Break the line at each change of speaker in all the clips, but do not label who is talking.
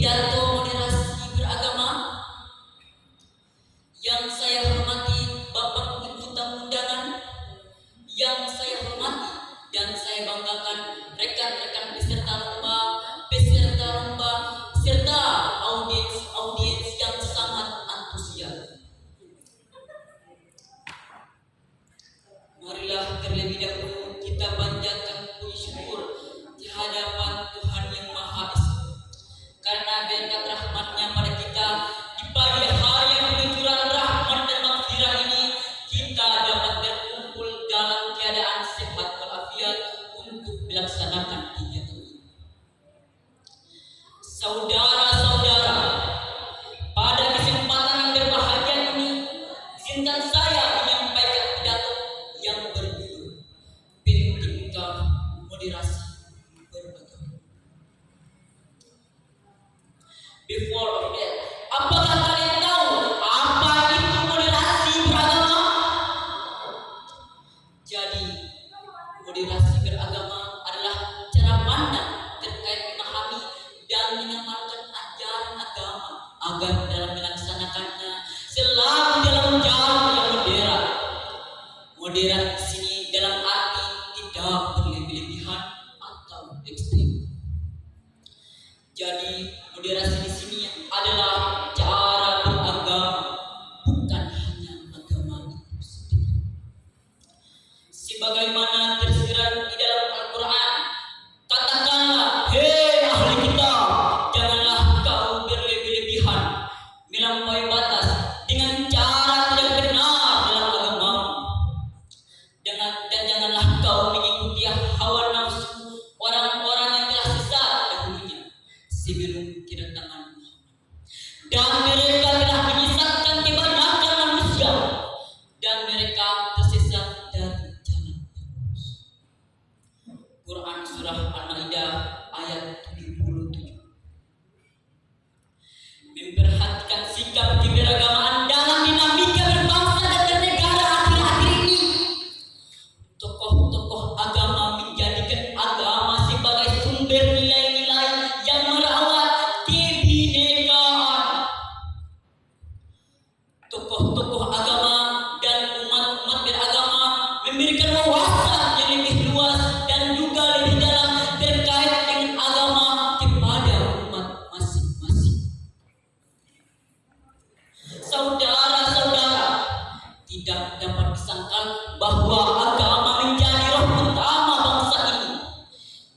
pidato moderasi beragama. Yang saya hormati Bapak Ibu tamu undangan, yang saya hormati dan saya banggakan rekan-rekan peserta lomba, serta audiens yang sangat antusias. Marilah terlebih dahulu kita panjatkan puji syukur di hadapan Tuhan Yang Maha Esa, karena berkat rahmat-Nya pada kita di pagi hari yang peluncuran rahmat dan maghfirah ini, kita dapat berkumpul dalam keadaan sehat walafiat untuk melaksanakan kegiatan ini. Saudara-saudara, pada kesempatan yang berbahagia ini, izinkan saya menyampaikan pidato yang berjudul Pentingkah Moderasi Beragama. Before of that, apakah kalian tahu apa itu moderasi beragama? Jadi, moderasi beragama adalah cara pandang terkait memahami dan mengamalkan ajaran agama agar dalam melaksanakannya selalu dalam jalan yang moderat. Moderat di sini dalam arti tidak berlebih-lebihan atau ekstrim. Jadi, moderasi di sini adalah cara beragama, bukan hanya agama itu sendiri. Sebagaimana tersirat di dalam Al-Quran, katakanlah, hei ahli kitab, janganlah kau berlebih-lebihan melampaui batas dengan cara tidak benar dalam agama, dan janganlah kau mengikuti hawa nafsu orang-orang yang telah sesat dahulunya sebelum kedatangan Muhammad, dan mereka telah menyesatkan kebanyakan manusia, dan mereka tersesat dari jalan yang lurus. Quran Surah Al-Ma'idah ayat 77. Memperhatikan sikap keberagamaan dalam dinamika berbangsa dan bernegara akhir-akhir ini, tokoh-tokoh agama menjadikan agama sebagai sumber nilai-nilai yang merawat kebinekaan. Tokoh-tokoh agama dan umat-umat beragama memberikan wawasan yang lebih luas dan juga lebih dalam terkait dengan agama kepada umat masing-masing. Saudara-saudara, tidak dapat disangkal bahwa agama menjadi roh utama bangsa ini,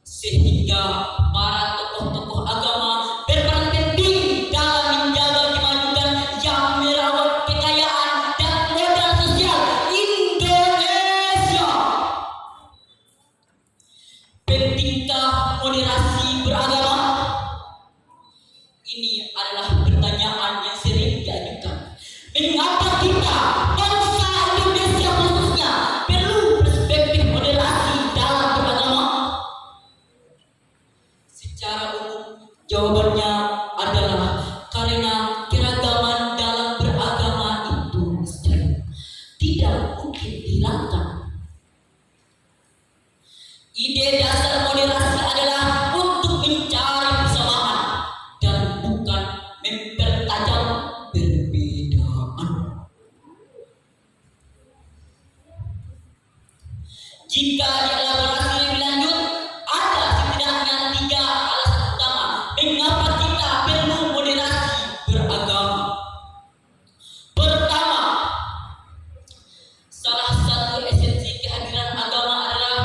sehingga para tokoh-tokoh agama berperan penting dalam menjaga kemajuan yang merawat kekayaan dan modal sosial Indonesia. Pentingkah moderasi beragama? Ini adalah pertanyaan yang sering diajukan. Mengapa kita, bangsa Indonesia khususnya, perlu perspektif moderasi dalam beragama? Secara umum, jawabannya adalah karena keragaman dalam beragama itu niscaya tidak mungkin dihilangkan. Ide dasar moderasi adalah untuk mencari persamaan dan bukan mempertajam perbedaan. Jika dielaborasi lebih lanjut, ada setidaknya 3 alasan utama mengapa kita perlu moderasi beragama. Pertama, salah satu esensi kehadiran agama adalah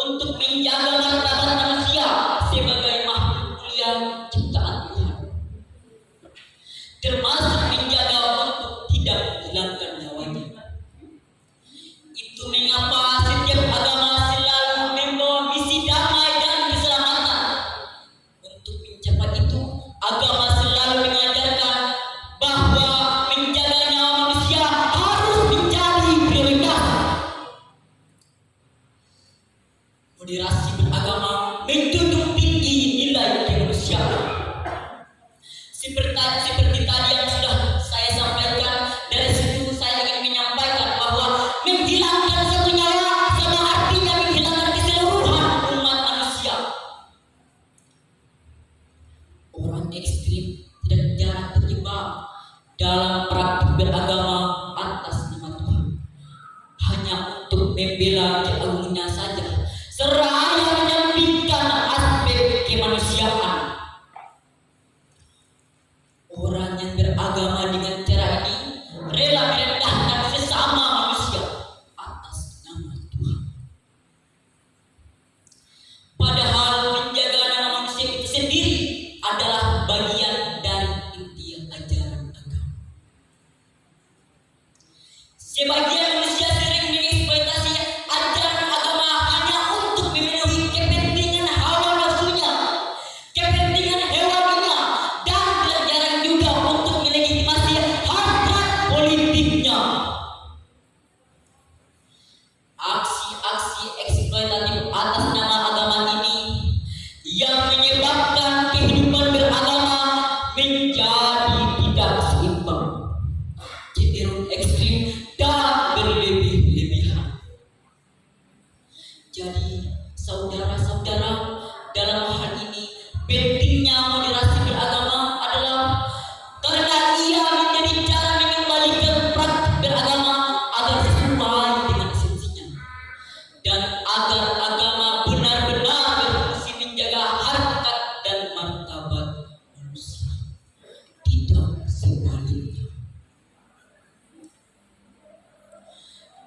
untuk menjaga martabat manusia sebagai makhluk mulia ciptaan Tuhan, termasuk menjaga untuk tidak menghilangkan nyawanya. Itu mengapa setiap agama selalu membawa misi damai dan keselamatan. Untuk mencapai itu, agama selalu mengajarkan bahwa menjaga nyawa manusia harus menjadi prioritas. Moderasi beragama menjunjung tinggi nilai kemanusiaan. Seperti tadi yang sudah saya sampaikan, dari situ saya ingin menyampaikan bahwa menghilangkan satu nyawa sama artinya menghilangkan keseluruhan umat manusia. Orang ekstrim ekstrim tidak jarang terjebak dalam praktik beragama atas nama Tuhan hanya untuk membela keagungannya saja, seraya menyampingkan aspek kemanusiaan. Orang yang beragama dengan cara ini rela merendahkan sesama manusia atas nama Tuhan. Padahal menjaga nama manusia itu sendiri adalah bagian dari inti ajaran agama. Sebagian manusia sering mengeksploitasi ajaran agama hanya untuk memenuhi kepentingan hawa nafsunya, kepentingan hewaninya, dan tidak jarang juga untuk melegitimasi hasrat politiknya. Aksi-aksi eksploitatif atas nama agama ini yang menyebabkan kehidupan beragama menjadi tidak seimbang, cenderung ekstrim dan berlebih-lebihan. Jadi saudara-saudara, dalam hal ini pentingnya moderasi beragama adalah karena ia menjadi cara mengembalikan praktik beragama agar sesuai dengan esensinya dan agar agama benar-benar berfungsi menjaga harkat dan martabat manusia, tidak sebaliknya.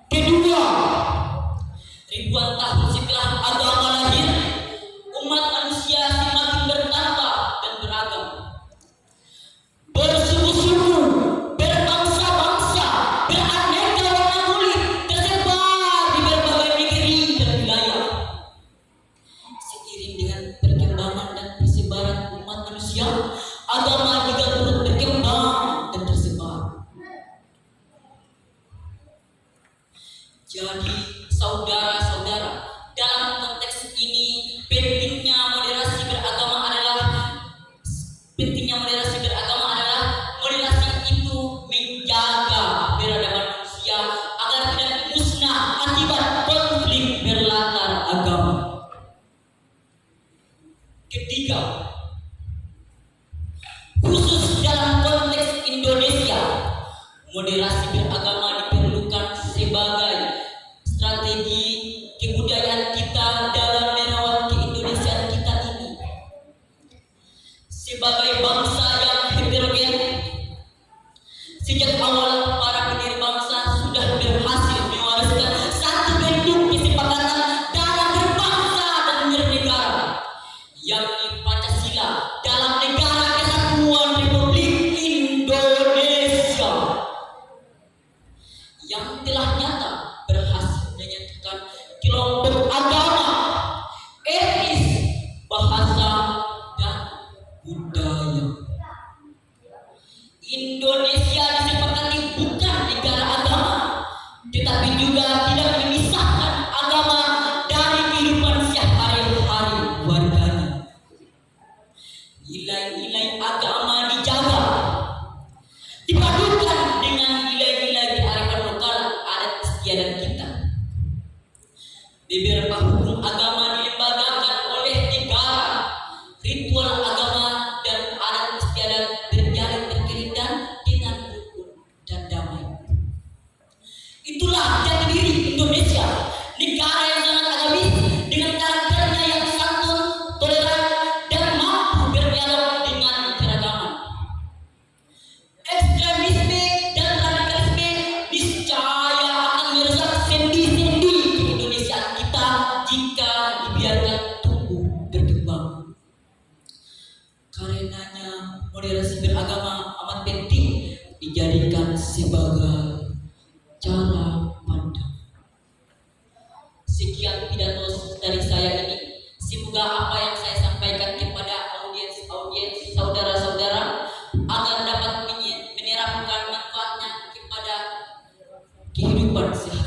Kedua, ribuan tahun setelah agama lahir, umat manusia semakin bertambah dan beragam, bersuku-suku, berbangsa-bangsa, beraneka warna kulit, tersebar di berbagai negeri dan wilayah. Seiring dengan perkembangan dan persebaran umat manusia, agama juga turut berkembang dan tersebar. Jadi saudara-saudara, dalam konteks ini pentingnya moderasi beragama adalah moderasi itu menjaga peradaban manusia agar tidak musnah akibat konflik berlatar agama. Ketiga, khusus dalam konteks Indonesia, moderasi beragama diperlukan sebagai strategi kebudayaan kita dalam merawat keindonesiaan kita ini. Sebagai bangsa yang heterogen, sejak awal para pendiri bangsa sudah berhasil mewariskan satu bentuk kesepakatan dalam berbangsa dan bernegara, yakni Pancasila dalam Negara Kesatuan Republik Indonesia, yang telah nyata berhasil menyatukan kelompok agama, etnis, bahasa, dan budaya. Indonesia disepakati bukan negara agama, tetapi juga tidak memisahkan agama dari kehidupan sehari-hari warganya. Nilai-nilai agama dijaga, dipadukan dengan nilai-nilai kearifan lokal adat istiadat kita. Beberapa hukum agama dilembagakan oleh negara, ritual agama dan adat istiadat berjalan berkelindan dengan rukun dan damai. Itulah jati diri Indonesia, negara yang sangat agamis dengan karakternya yang santun, toleran, dan mampu berdialog dengan keragaman. Ekstremisme dan radikalisme niscaya akan merusak sendi-sendi keindonesiaan kita jika dibiarkan tumbuh berkembang. Karenanya moderasi beragama amat penting dijadikan sebagai cara pandang. Sekian pidato dari saya ini. Semoga apa yang saya sampaikan kepada audiens saudara-saudara agar dapat menerapkan manfaatnya kepada kehidupan sehari-hari.